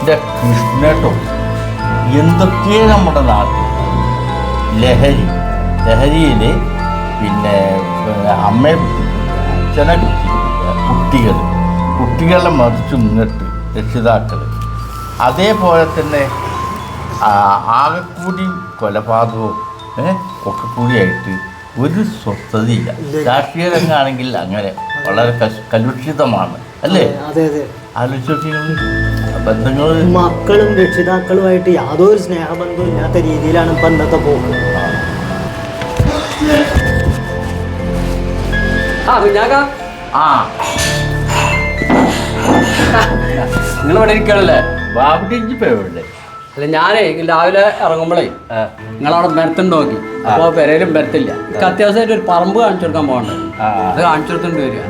എൻ്റെ കൃഷ്ണേട്ടോ എന്തൊക്കെ നമ്മുടെ നാട്ടിൽ ലഹരിയിൽ പിന്നെ അമ്മയെ അച്ഛനെ കുട്ടികളെ മറിച്ച് ഇങ്ങോട്ട് രക്ഷിതാക്കൾ അതേപോലെ തന്നെ ആകെക്കൂടി കൊലപാതകവും ഒക്കെ കൂടിയായിട്ട് ഒരു സ്വസ്ഥതയില്ല. രാഷ്ട്രീയ രംഗമാണെങ്കിൽ അങ്ങനെ വളരെ കലുഷിതമാണ് അല്ലേ? ആലോചിച്ച് ബന്ധങ്ങൾ മക്കളും രക്ഷിതാക്കളുമായിട്ട് യാതൊരു സ്നേഹബന്ധവും ഇല്ലാത്ത രീതിയിലാണ് ഇപ്പം ഇന്നത്തെ പോക്ക്. നിങ്ങൾ ഇവിടെ ഇരിക്കണല്ലേ? ബാബുട്ടിഞ്ചിപ്പല്ലേ? അല്ല, ഞാനേ രാവിലെ ഇറങ്ങുമ്പോഴേ നിങ്ങളവിടെ മരത്തുണ്ട് നോക്കി. അപ്പോൾ പെരയിലും മരത്തില്ല. എനിക്ക് അത്യാവശ്യമായിട്ട് ഒരു പറമ്പ് കാണിച്ചു കൊടുക്കാൻ പോകണ്ടേ? അത് കാണിച്ചു കൊടുത്തിട്ട് വരിക.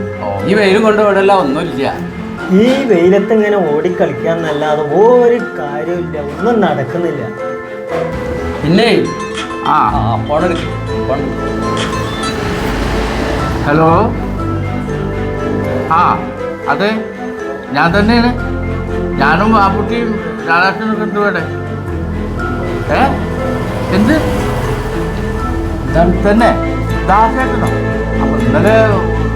ഈ വെയിലും കൊണ്ട് ഇവിടെയല്ല ഒന്നുമില്ല. ഈ വെയിലത്ത് ഇങ്ങനെ ഓടിക്കളിക്കാന്നല്ലാതെ ഒരു കാര്യമില്ല, ഒന്നും നടക്കുന്നില്ല. പിന്നെ ഹലോ, അതെ ഞാൻ തന്നെയാണ്. ഞാനും ബാബുട്ടിയും രാധാകൃഷ്ണനൊക്കെ ഉണ്ട് ഇവിടെ. എന്ത് തന്നെ ദാസേട്ടനോ? അപ്പം ഇന്നലെ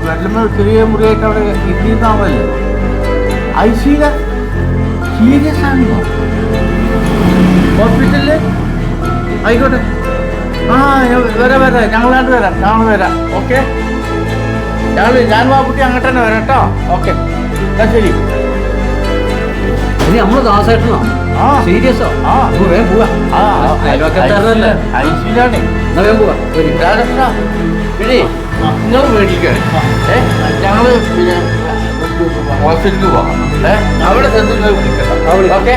വെള്ളം ചെറിയ മുറിയായിട്ട് അവിടെ ഇരുന്നാമല്ലോ. ഐസിയില സീരിയസ് ആണോ? ഹോസ്പിറ്റലിൽ ആയിക്കോട്ടെ. വരാം, ഞങ്ങൾ വരാം. ഓക്കെ, ഞാൻ ബാബുട്ടി അങ്ങോട്ട് തന്നെ വരാം കേട്ടോ. ഓക്കെ, ശരി. ഇനി നമ്മള് ദാസേട്ടനോ? സീരിയസോ? വേഗം പോവാ. അയൽവക്കത്താരല്ലേ? ഐസിയിലാണ്. വേഗം പോവാ. നിങ്ങൾ മേടിക്കാണ്. ഞങ്ങള് പിന്നെ ഹോസ്പിറ്റലിൽ പോകാം. അവിടെ ചെന്ന് വിളിക്കണം. ഓക്കെ.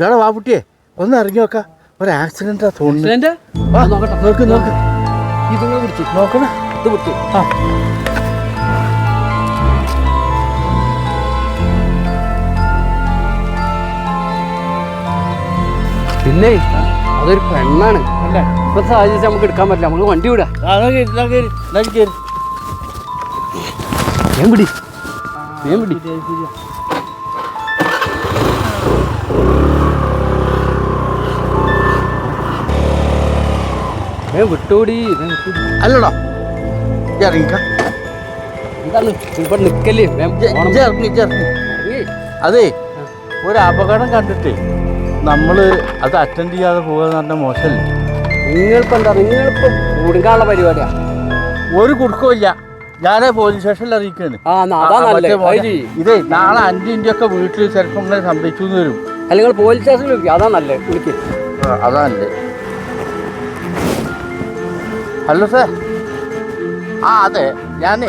ഇയാളെ ബാബുട്ടിയെ ഒന്ന് ഇറങ്ങി നോക്കാം. ഒരു ആക്സിഡന്റാ തോന്നുന്നു. നോക്ക് ഇത് പിടിച്ചു നോക്കണ. ഇത് പിടിച്ചു. പിന്നെ അതൊരു പെണ്ണാണ് അല്ലേ? ഇപ്പൊ സാഹചര്യം നമുക്ക് എടുക്കാൻ പറ്റില്ല. നമുക്ക് വണ്ടി വിടാം. പിടി. വിട്ടോടി. അല്ലടാ ഇറങ്ങിക്ക. എന്താണ് ഇവിടെ നിക്കല്ലേ? അതെ, ഒരു അപകടം കണ്ടിട്ടേ നമ്മള് അത് അറ്റൻഡ് ചെയ്യാതെ പോകാന്ന് പറഞ്ഞ മോശമല്ലേ? നിങ്ങളിപ്പോ എന്താ, നിങ്ങളിപ്പോ കുടുങ്ങാനുള്ള പരിപാടിയാ. ഒരു കുടുക്കമില്ല. ഞാനേ പോലീസ് സ്റ്റേഷനിൽ അറിയിക്കാണ്. ഇതേ നാളെ 5 ഒക്കെ വീട്ടിൽ ചിലപ്പോൾ ഇങ്ങനെ സംഭവിച്ചു എന്ന് വരും. അല്ലെങ്കിൽ പോലീസ് സ്റ്റേഷനിൽ വിളിക്കും. അതാ നല്ലേ. വിളിക്കും. അതാ നല്ലേ. Hello sir. അതെ, ഞാനേ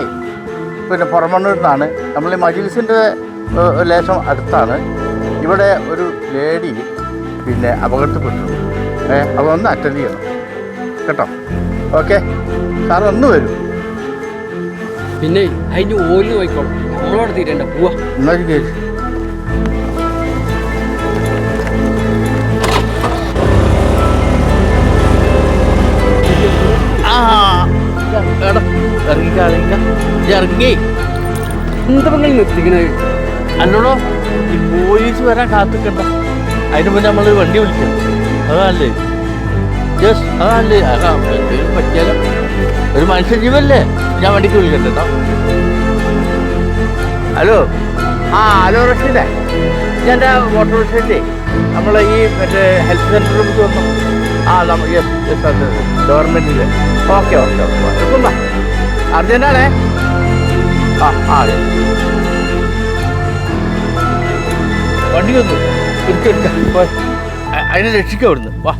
പിന്നെ പുറമണ്ണൂരിന്നാണ്. നമ്മൾ ഈ മജിലിസിൻ്റെ ലേശം അടുത്താണ്. ഇവിടെ ഒരു ലേഡി പിന്നെ അപകടത്തിൽപ്പെട്ടു. അപ്പോൾ ഒന്ന് അറ്റൻഡ് ചെയ്യണം കേട്ടോ. ഓക്കെ, സാർ ഒന്ന് വരും. പിന്നെ അതിൻ്റെ ഓല് നോക്കിക്കോളും. നമ്മളോട് തീരണ്ട. പോവാ. എന്നാ കേസ് ഇറങ്ങി എന്താ നിങ്ങൾ നിർത്തിക്കണത്? അല്ലടോ, ഈ പോലീസ് വരാൻ കാത്തിക്കണ്ട. അതിന് മുന്നേ നമ്മൾ വണ്ടി വിളിക്കണം. അതല്ലേ അതല്ലേ എന്തെങ്കിലും പറ്റിയാലോ? ഒരു മനുഷ്യ ജീവല്ലേ? ഞാൻ വണ്ടിക്ക് വിളിക്കണ്ട കേട്ടോ. ഹലോ, ഹലോ റഷീദേ, ഞാൻ എൻ്റെ ഓട്ടോറിക്ഷയില്ലേ നമ്മളെ ഈ മറ്റേ ഹെൽത്ത് സെൻ്ററിൽ വന്നു. യെസ് അതെ, ഗവൺമെൻറ്റിൻ്റെ. ഓക്കെ എടുക്കുമ്പോ അർജൻറ്റാണേ. വണ്ടി വന്നു. എടുക്കാം. അതിനെ രക്ഷിക്കാം. അവിടുന്ന് വാ.